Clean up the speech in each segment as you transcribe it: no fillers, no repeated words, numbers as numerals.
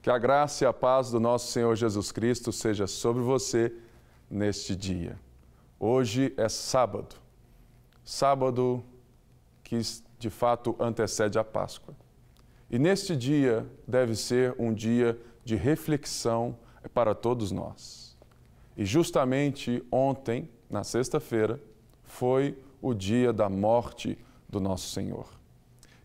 Que a graça e a paz do nosso Senhor Jesus Cristo seja sobre você neste dia. Hoje é sábado, sábado que de fato antecede a Páscoa. E neste dia deve ser um dia de reflexão para todos nós. E justamente ontem, na sexta-feira, foi o dia da morte do nosso Senhor.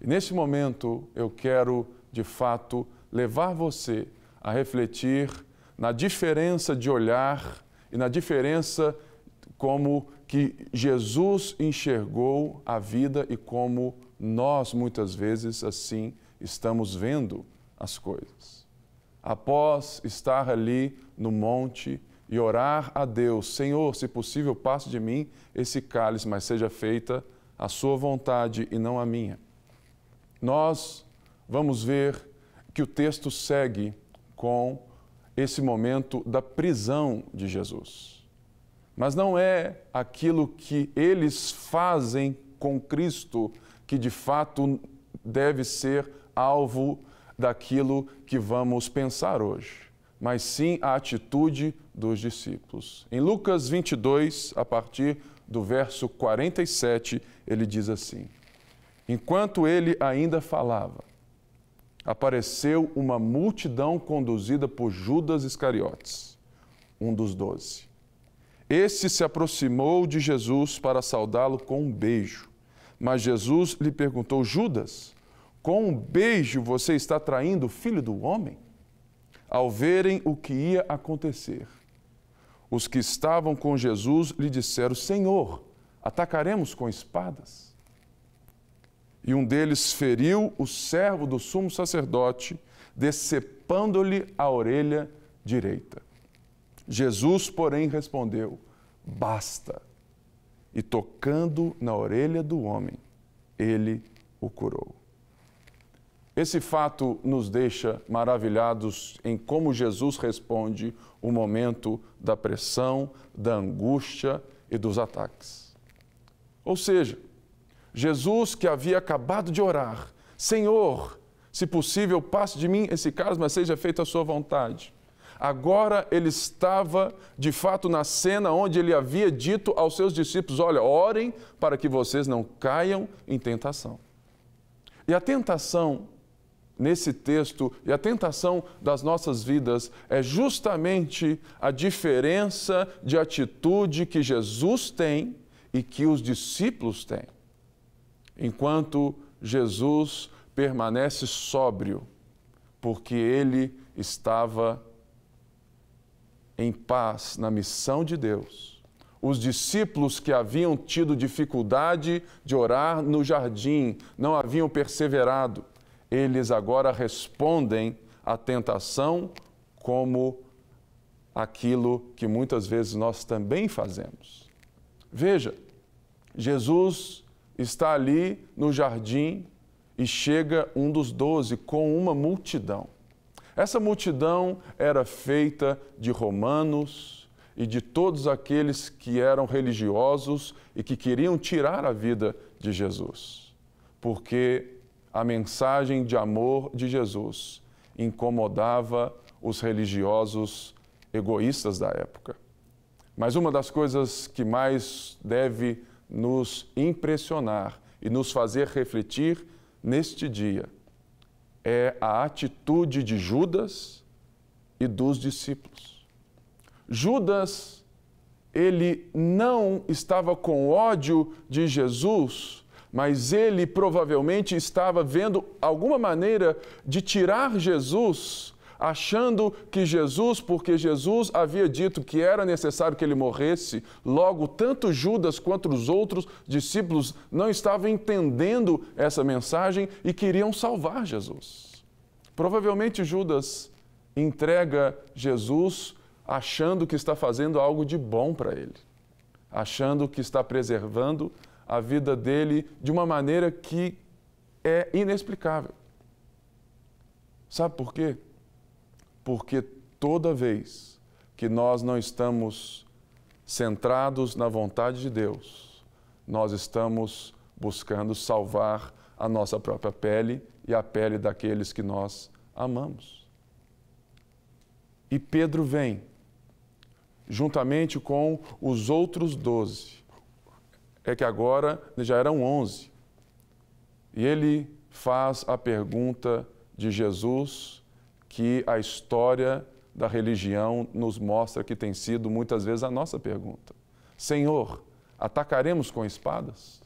E neste momento eu quero, de fato, levar você a refletir na diferença de olhar e na diferença como que Jesus enxergou a vida e como nós, muitas vezes, assim, estamos vendo as coisas. Após estar ali no monte e orar a Deus, Senhor, se possível, passe de mim esse cálice, mas seja feita a sua vontade e não a minha. Nós vamos ver que o texto segue com esse momento da prisão de Jesus. Mas não é aquilo que eles fazem com Cristo que de fato deve ser alvo daquilo que vamos pensar hoje, mas sim a atitude dos discípulos. Em Lucas 22, a partir do verso 47, ele diz assim: enquanto ele ainda falava, apareceu uma multidão conduzida por Judas Iscariotes, um dos 12. Este se aproximou de Jesus para saudá-lo com um beijo. Mas Jesus lhe perguntou: Judas, com um beijo você está traindo o Filho do Homem? Ao verem o que ia acontecer, os que estavam com Jesus lhe disseram: Senhor, atacaremos com espadas? E um deles feriu o servo do sumo sacerdote, decepando-lhe a orelha direita. Jesus, porém, respondeu: basta. E tocando na orelha do homem, ele o curou. Esse fato nos deixa maravilhados em como Jesus responde o momento da pressão, da angústia e dos ataques. Ou seja, Jesus, que havia acabado de orar: Senhor, se possível, passe de mim esse cálice, mas seja feita a sua vontade. Agora ele estava, de fato, na cena onde ele havia dito aos seus discípulos: olha, orem para que vocês não caiam em tentação. E a tentação, nesse texto, e a tentação das nossas vidas é justamente a diferença de atitude que Jesus tem e que os discípulos têm. Enquanto Jesus permanece sóbrio, porque ele estava em paz na missão de Deus. Os discípulos que haviam tido dificuldade de orar no jardim, não haviam perseverado, eles agora respondem à tentação como aquilo que muitas vezes nós também fazemos. Veja, Jesus está ali no jardim e chega um dos 12 com uma multidão. Essa multidão era feita de romanos e de todos aqueles que eram religiosos e que queriam tirar a vida de Jesus, porque a mensagem de amor de Jesus incomodava os religiosos egoístas da época. Mas uma das coisas que mais deve nos impressionar e nos fazer refletir neste dia é a atitude de Judas e dos discípulos. Judas, ele não estava com ódio de Jesus, mas ele provavelmente estava vendo alguma maneira de tirar Jesus, achando que Jesus, porque Jesus havia dito que era necessário que ele morresse, logo tanto Judas quanto os outros discípulos não estavam entendendo essa mensagem e queriam salvar Jesus. Provavelmente Judas entrega Jesus achando que está fazendo algo de bom para ele, achando que está preservando a vida dele de uma maneira que é inexplicável. Sabe por quê? Porque toda vez que nós não estamos centrados na vontade de Deus, nós estamos buscando salvar a nossa própria pele e a pele daqueles que nós amamos. E Pedro vem, juntamente com os outros 12. É que agora já eram 11. E ele faz a pergunta de Jesus que a história da religião nos mostra que tem sido muitas vezes a nossa pergunta. Senhor, atacaremos com espadas?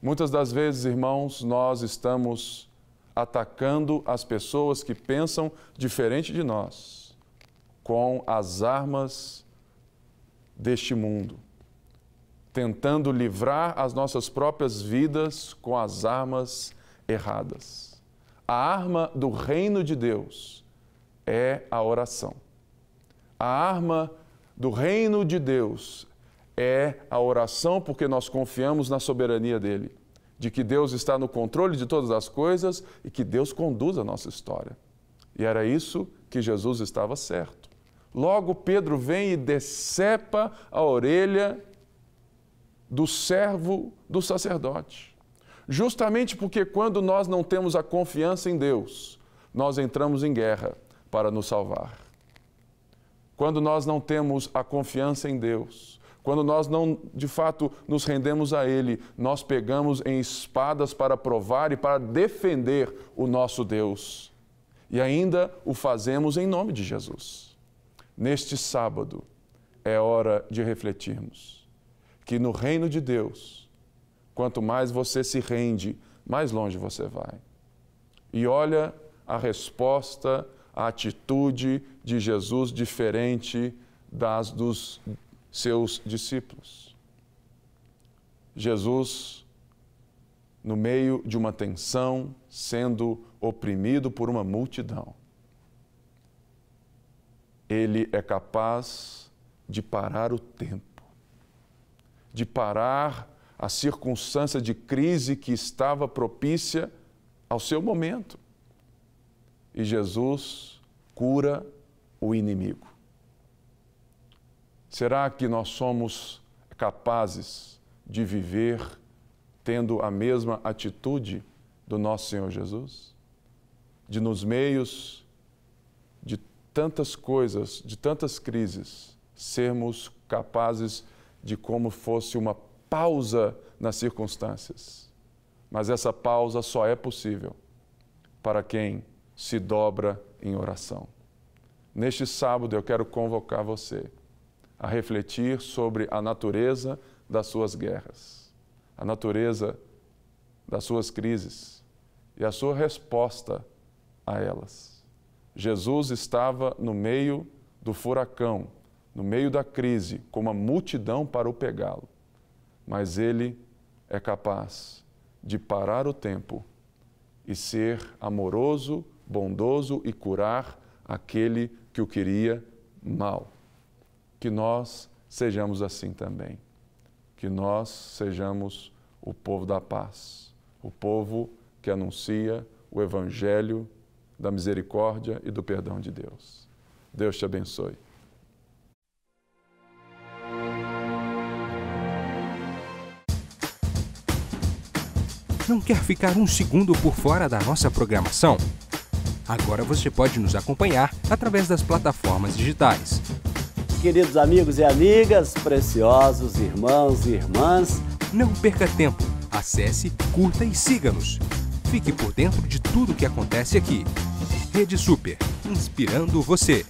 Muitas das vezes, irmãos, nós estamos atacando as pessoas que pensam diferente de nós com as armas deste mundo, tentando livrar as nossas próprias vidas com as armas erradas. A arma do reino de Deus é a oração. A arma do reino de Deus é a oração, porque nós confiamos na soberania dele, de que Deus está no controle de todas as coisas e que Deus conduz a nossa história. E era isso que Jesus estava certo. Logo, Pedro vem e decepa a orelha do servo do sacerdote. Justamente porque quando nós não temos a confiança em Deus, nós entramos em guerra para nos salvar. Quando nós não temos a confiança em Deus, quando nós não, de fato, nos rendemos a Ele, nós pegamos em espadas para provar e para defender o nosso Deus. E ainda o fazemos em nome de Jesus. Neste sábado, é hora de refletirmos que no reino de Deus, quanto mais você se rende, mais longe você vai. E olha a resposta, a atitude de Jesus diferente das dos seus discípulos. Jesus, no meio de uma tensão, sendo oprimido por uma multidão, ele é capaz de parar o tempo, de parar a circunstância de crise que estava propícia ao seu momento. E Jesus cura o inimigo. Será que nós somos capazes de viver tendo a mesma atitude do nosso Senhor Jesus? De nos meios de tantas coisas, de tantas crises, sermos capazes de, como fosse uma pausa nas circunstâncias. Mas essa pausa só é possível para quem se dobra em oração. Neste sábado eu quero convocar você a refletir sobre a natureza das suas guerras, a natureza das suas crises e a sua resposta a elas. Jesus estava no meio do furacão, no meio da crise, com uma multidão para o pegá-lo. Mas ele é capaz de parar o tempo e ser amoroso, bondoso e curar aquele que o queria mal. Que nós sejamos assim também. Que nós sejamos o povo da paz, o povo que anuncia o Evangelho da misericórdia e do perdão de Deus. Deus te abençoe. Não quer ficar um segundo por fora da nossa programação? Agora você pode nos acompanhar através das plataformas digitais. Queridos amigos e amigas, preciosos irmãos e irmãs, não perca tempo. Acesse, curta e siga-nos. Fique por dentro de tudo o que acontece aqui. Rede Super, inspirando você.